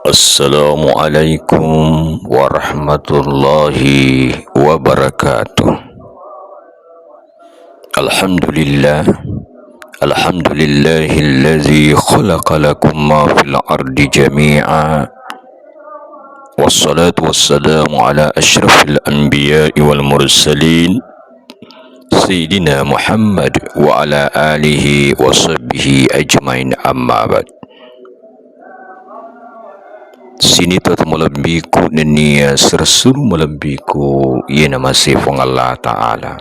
Assalamualaikum warahmatullahi wabarakatuh. Alhamdulillah, alhamdulillahillazi khalaqa lakum ma fil ardi jami'a. Wassalatu wassalamu ala asyrafil anbiya'i wal mursalin Sayyidina Muhammad wa ala alihi wa sahbihi ajmain, amma ba'd. Sini tu malambiku nenia serasuru malambiku ia nama sifang Allah Ta'ala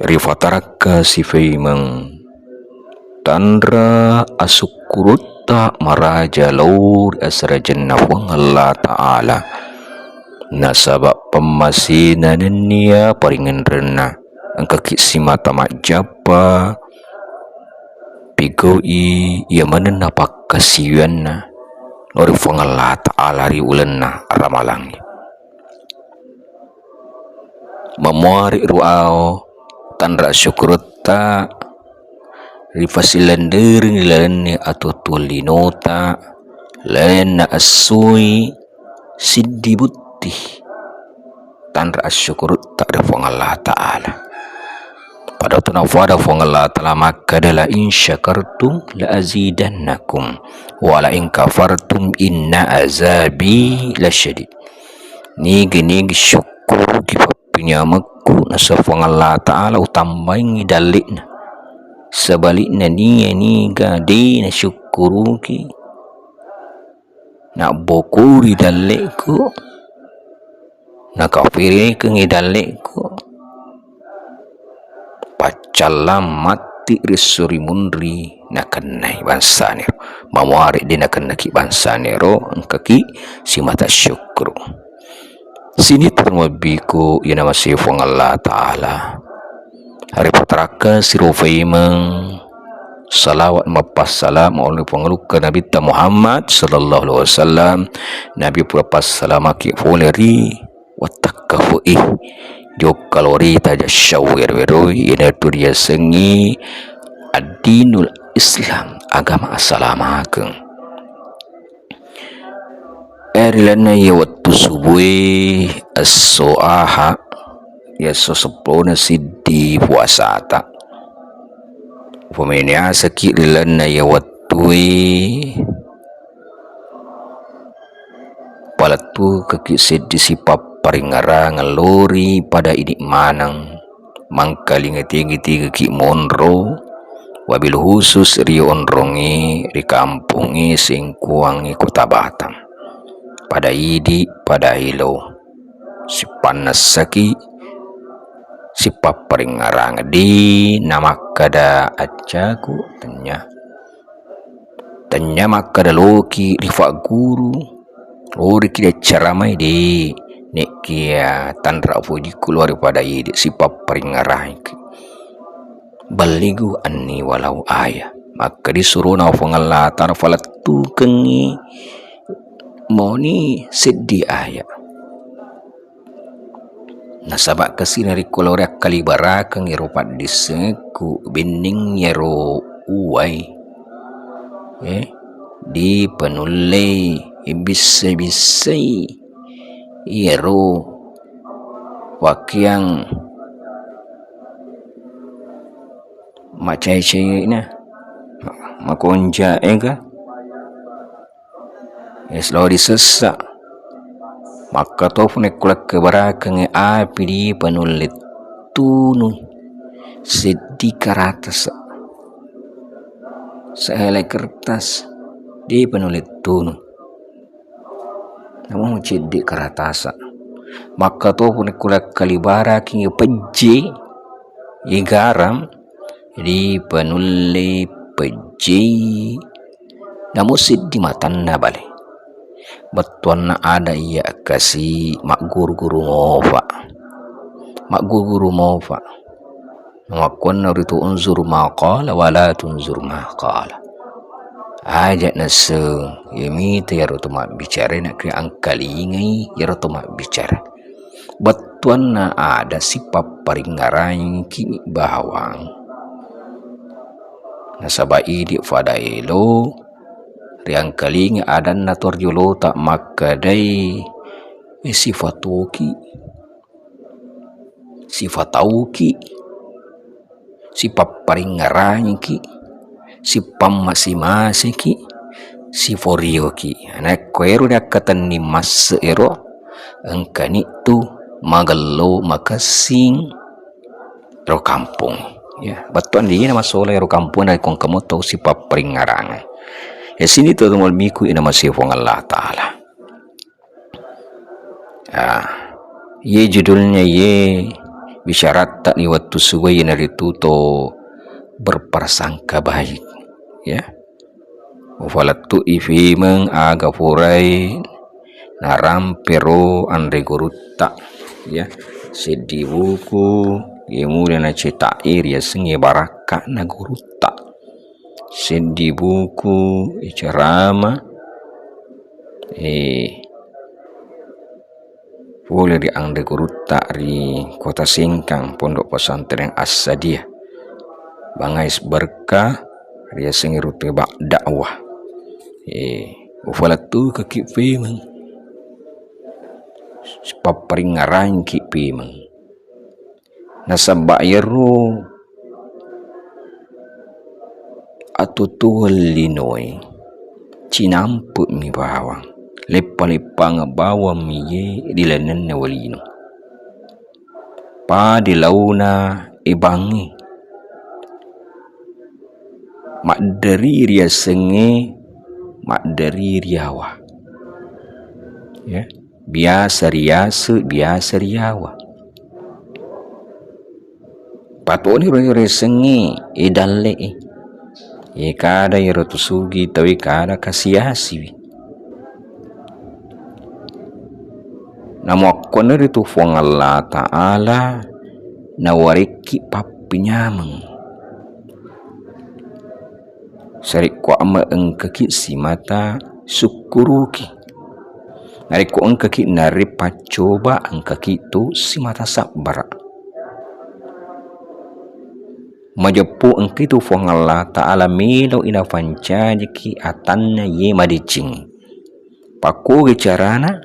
rifataraka sifai meng tandra asukurutta maraja laur asrajan nafang Allah Ta'ala nasabak pemasina nenia paringan rena angka kisimata majapa pigoi ia mana napak kasianna nori Allah Ta'ala ri ulenna ramalangi memuari ruao tandra syukurta rifasilandering lani atau tulinota lena asui siddi butti tandra syukurta rifang Allah Ta'ala pada tunafada fong Allah Ta'ala maka adalah in syakartum la azidannakum wa la in kafartum inna azabi lasyadid. Nigi syukur kipapinya maku nasa fong Allah Ta'ala utambaing dalikna sebaliknya niga di na syukuru ki nak bokuri dalikku nak kafiri ke ngidalikku pacalam mati risuri munri nakanai bangsa nero mawari di nakanaki bangsa nero angkaki si mata syukru sini termabiku yana masih fong Allah Ta'ala hari patraka sirufai meng salawat mapas salam oleh pengeluka Nabi Muhammad sallallahu alaihi wasallam Nabi pura salamaki foleri watakafui jok kalori taja syawir weroi ina tu dia sengi adinul Islam agama asalamakeng erilana ya waktu subuhi as-so'aha ya sosepona siddi puasata pemenia sakit rilana ya waktu palatu kaki siddi sipap paringara ngalori pada idik manang mangkaling tinggi ki monro wabil khusus rio onrongi di kampungi singkuangi kota Batam pada idi pada hilo si panas saki si paparingarang di nama kada ajaku tanya makada loki rifa guru lori kira caramai di nek kia tandra puji keluar pada ide si paparingarai baligu anni walau ayah maka disuruh na Allah Ta'ala falatu kengi moni seddi ayah nasabak kesinari keluar kalibara kengi rupat diseku bening yero uai di penulai bisa-bisai yero wakyang macai-cai na makonja ega eslo disesak maka tofne kulak kebarakang api di penulit tunu seddi karatas sehelai kertas di penulit tunu namun cedek karatasa maka tu pun kulak kalibara kini peji garam di penuli peji namun siddi matanna balik betuan ada ia kasih mak guru mofa makon itu unzur maqala wala tunzur maqala ajak nase yemi te yaro toma bicara nak kira angkalingai yaro toma bicara betuan na ada sipap paringarai kini bawang nasabai di fadailo riang kaling adan na torjulo tak makadai sifatauki si paparingarangki si pamasi-masiki si forioki anak koero dakatan ni mas ero engkani tu magallo makasing ro kampung ya batuan di nama soleh ro kampung na kong kamu tahu si paparingarang ya sini tu mal miku ina masifong Allah Ta'ala ye judulnya ye bisyarat tak ni waktu suwe naritu to berprasangka baik ya wafalatu ifi meng aga furai naram pero andre gurutta ya sedi buku ye muda na cetair ya sengi baraka na gurutta sedi buku ceramah boleh di angde gurutta di kota Singkang pondok pesantren As-Sadiyah bangais berkah dia sengi rute bak dakwah ufalatu ke pemeng paparingaran ki pemeng nasabak yeru atutul linoi cinamput mi bawang lepa-lepa ngabawa miye dilanan na walino pa dilauna ibangi mak dari ria senge mak dari riawa ya biasa riawa patoni ria senge idalle kada yerotusugi tawi kada kasiasi namuakkoner itu fuang Allah Ta'ala nawariki papinyameng sarik ko ama engkaki si mata syukuruki narik ko engkaki nari pacoba engkaki tu si mata sabar majepu engki tu fuang Allah Ta'ala milo ina fancajiki atanna ye madicing paku bicarana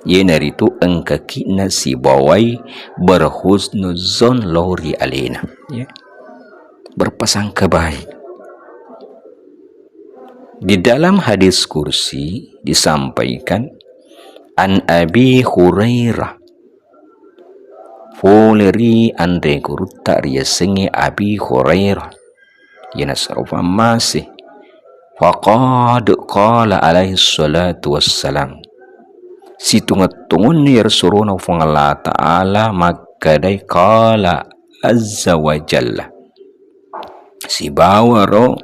ye nari tu engkaki nasi bawai berhusnuzon lori alena ya berpasangka baik. Di dalam hadis kursi disampaikan an Abi Hurairah foleri andre gurutta riya sengi Abi Hurairah yana sarufa masih faqad qala alaihi salatu wassalam si tungat-tungun ni Rasulullah Allah Ta'ala maka dai qala azza wa jalla si bawaro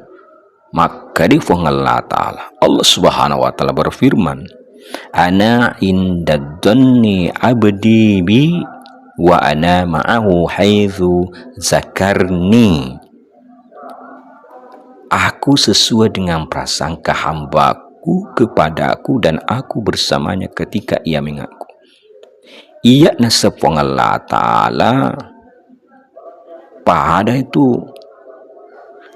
maka di Allah Ta'ala Allah Subhanahu wa Ta'ala berfirman ana inda dhanni abdi bi wa ana ma'ahu haitsu zakarni aku sesuai dengan prasangka hambaku kepadaku dan aku bersamanya ketika ia mengaku ia nasapong Allah Ta'ala pada itu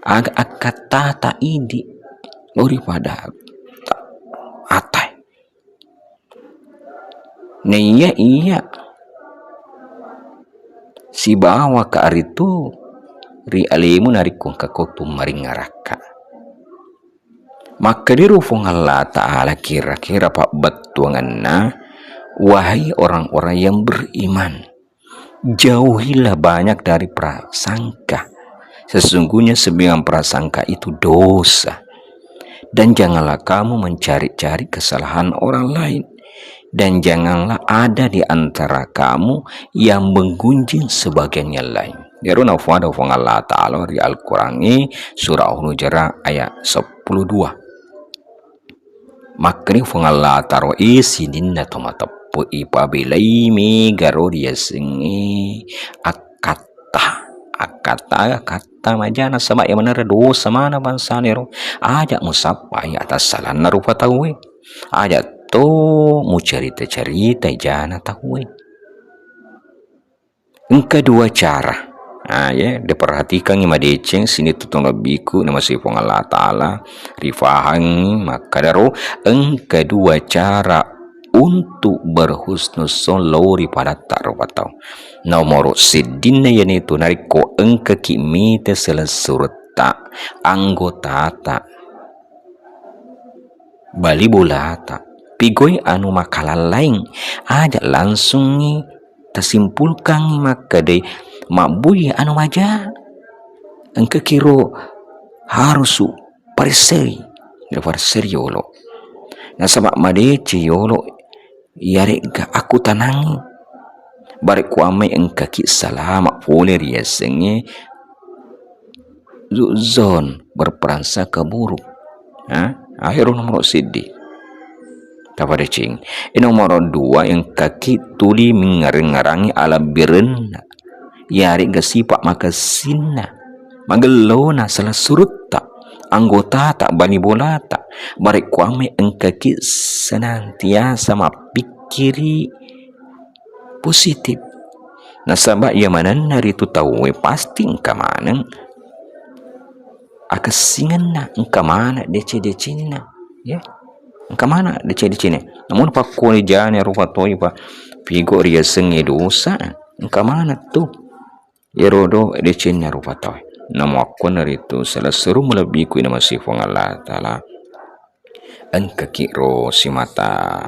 agak kata tak idi daripada atai nih iya si bawa ke aritu ri alimu narikung kakotu maringaraka maka dirufung Allah Ta'ala kira-kira pak betuanganna wahai orang-orang yang beriman jauhilah banyak dari prasangka sesungguhnya sembilan prasangka itu dosa dan janganlah kamu mencari-cari kesalahan orang lain dan janganlah ada di antara kamu yang menggunjing sebagian yang lain. Yaruna fa'ada fa'ang Allah Ta'ala di Al-Qur'ani surah Al-Hujurat ayat 12. Makni fa'ang Allah Ta'ala isidinna tomatapu ipabilai mi garoria singi akata majana sama yang mana dosa mana bangsa nero ajak musapa ya atas salah narupa tahu ajak to mu cerita jana tahu. Yang kedua cara Ya, diperhatikan ima deceng sini tutong lebiku nama sifong Allah Ta'ala rifahangi maka daro kedua cara untuk berhusnuzon lori pada tarubatau nomor sidinna yaitu nariko engke kimite selesurta anggota ta bali bolata pigoi anu makalah lain aja langsung nih tersimpulkan maka deh makbui anu maja engke kiro harus pariseri pariseri yolo nah sabab madeci yolo yare ga aku tanangi bari kuame engke ki salama pole riasenge zon berprasangka buruk akhir nomor sidi kapada cing nomor 2 yang kaki tuli mengarang-ngarangi ala birna yari gasipak maka sinna magelona salah surut tak anggota tak bani bola tak barek kuame engkaki senantiasa mapikiri positif nasabak ya manan nari tu tahu pasti engka mana akasingan na engka mana dece na ya engka mana dece na namun pak kuni jane rupa toi pa pigo ria sengi dosa engka mana tuh yerodo decenya rupa toi nama aku naritu salah seru melebihi ku nama sifong Allah Ta'ala engka kiro si mata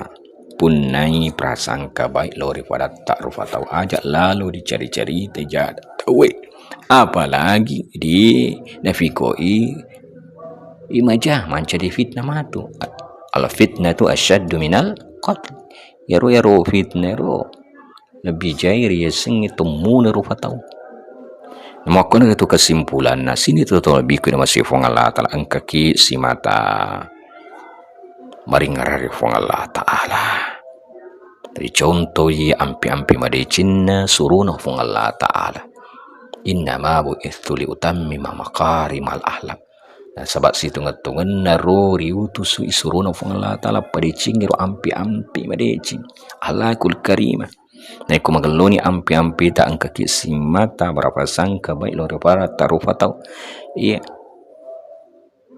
punai prasangka baik lori pada tak rupa tahu aja lalu dicari-cari tidak tahu apalagi di nafikoi imajah mencari fitnah matu al fitnah tu asyaddu minal qatl yaro fitnah ro lebih jair ya sing itu mun rupa tahu makanya itu kesimpulan nah sini tu lebih ku nama sifong Allah Ta'ala engkaki si mata maringarari fong Allah Ta'ala dari contoh ya ampi-ampi madecina suruh fong Allah Ta'ala innama bu'ithu li utammima makarimal ahlak nah sebab situ ngetungan naro riutusu isuruh fong Allah Ta'ala padecing ro ampi-ampi madecing alakul karimah nah iku mageloni ampi-ampi tak angka kisi mata berapa sangka baik lo para tarufa tau iya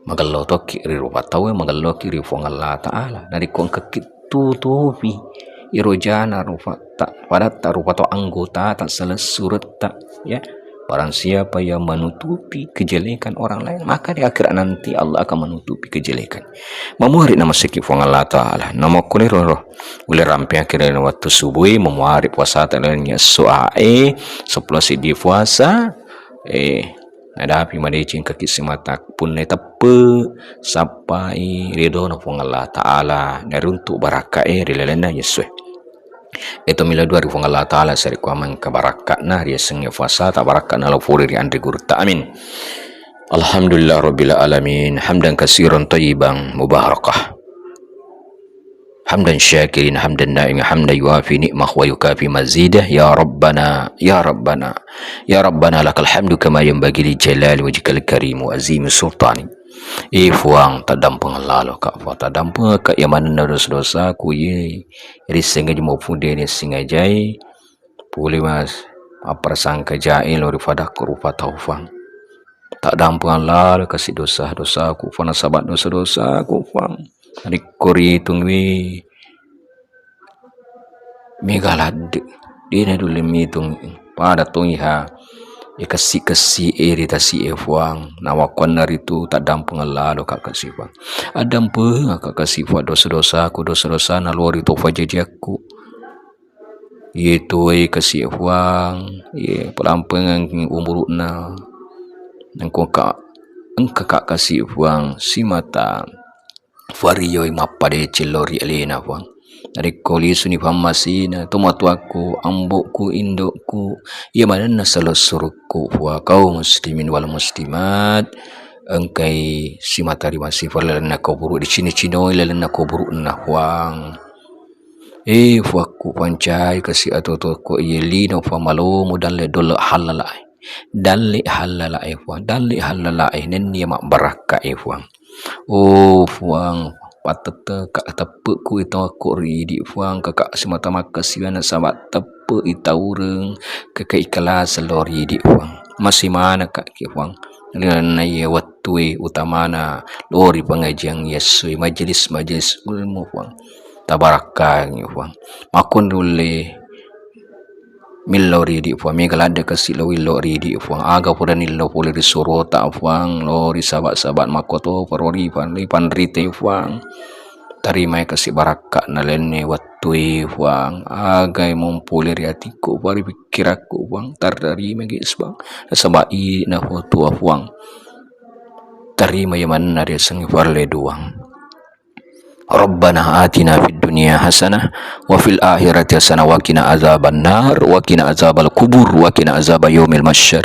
magalo to kiri rupa tau magalo kiri fong Allah Ta'ala dari ko angka tutupi irojana rupa tak pada tarufa tau anggota tak salah surat tak ya barang siapa yang menutupi kejelekan orang lain maka di akhirat nanti Allah akan menutupi kejelekan memuari nama sikit fong Allah Ta'ala nama kulero oleh rampi akhirnya waktu subuh memuari puasa talanya soae seplasi di puasa ada api madecing kaki semata pun tepe sampai ridho na fong Allah Ta'ala dari untuk baraka rilelena yesus itu mila 2000 Allah Ta'ala sari kuaman kabarakat nah dia sengnya fasa tak barakat na lafuri ri andri gurta amin alhamdulillah rabbil alamin hamdan katsiran thayyiban mubarakah hamdan syakirin hamdan na'imin hamdan yuafi ni'mah wa yukafi mazidah ya rabbana ya rabbana ya rabbana lakal hamdu kama yanbaghi li jalali wajhikal karim wa azimi sultani fuang tadampung lalu kak fa tadampung kak yaman dosa ku ye risenga mo fude ne singa jai puli mas aprasangka jai lori fadak rupa taufang tak dampung lalu kasih dosa ku fana sabat dosa ku fang ari kori tungwi megalad dina dulu mitung pada tungiha kasih iritasi efuang nawakon naritu tak dampung lalu kak kasifang adampung kak kasifang dosa na luar itu fajajaku itu kasih efuang pelampengan umurna engkau kak kasih efuang si mata vario mapade celori elena fuang dari koli suni famasina tomatu aku ambokku indokku ia mana nasalah suruku wa kaum muslimin wal muslimat engkai si matari masih falana kau buruk di cino lalana kau buruk na huang fuaku pancai kasih atau ko yelino famalo mudan le dol halalai dalli halalai fuang dalli halalai nenni mak baraka fuang fuang patete kak tepuk ku itu aku ridi fuang kakak semata maka siana sabat tepuk apa itaureng kekeikalas lori di uang masih mana kak kiwang na ye watui utamana lori pengajian Yesus majelis ilmu uang tabaraka uang makun dule millori di uang megalade kasilo lori di uang aga pura nilo pule disuruh tak uang lori sahabat-sahabat makoto parori pan rite uang tarima kasih baraka nalene watui uang agai mempulir hatiku pari pikiraku uang tardari magis bang sabai na foto uang tarima yaman nari sangi parle duang Rabbana atina fid dunya hasanah wa fil akhirati hasanah wa qina azabannar wa qina azabal kubur wa qina azab yaumil mahsyar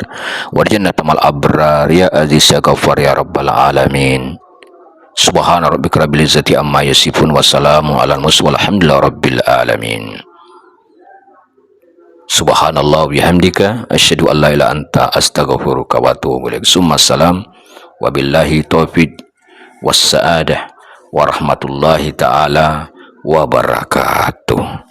warjannata mal abrar ya aziz ya ghafar ya rabbal alamin. Subhana rabbika rabbil izzati amma yasifun wa salamun alal mursalin walhamdulillahi rabbil alamin. Subhanallah bihamdika asyhadu an la ilaha anta astaghfiruka wa atubu ilaik. Summa salam wabillahi taufiq was saadah warahmatullahi taala wabarakatuh.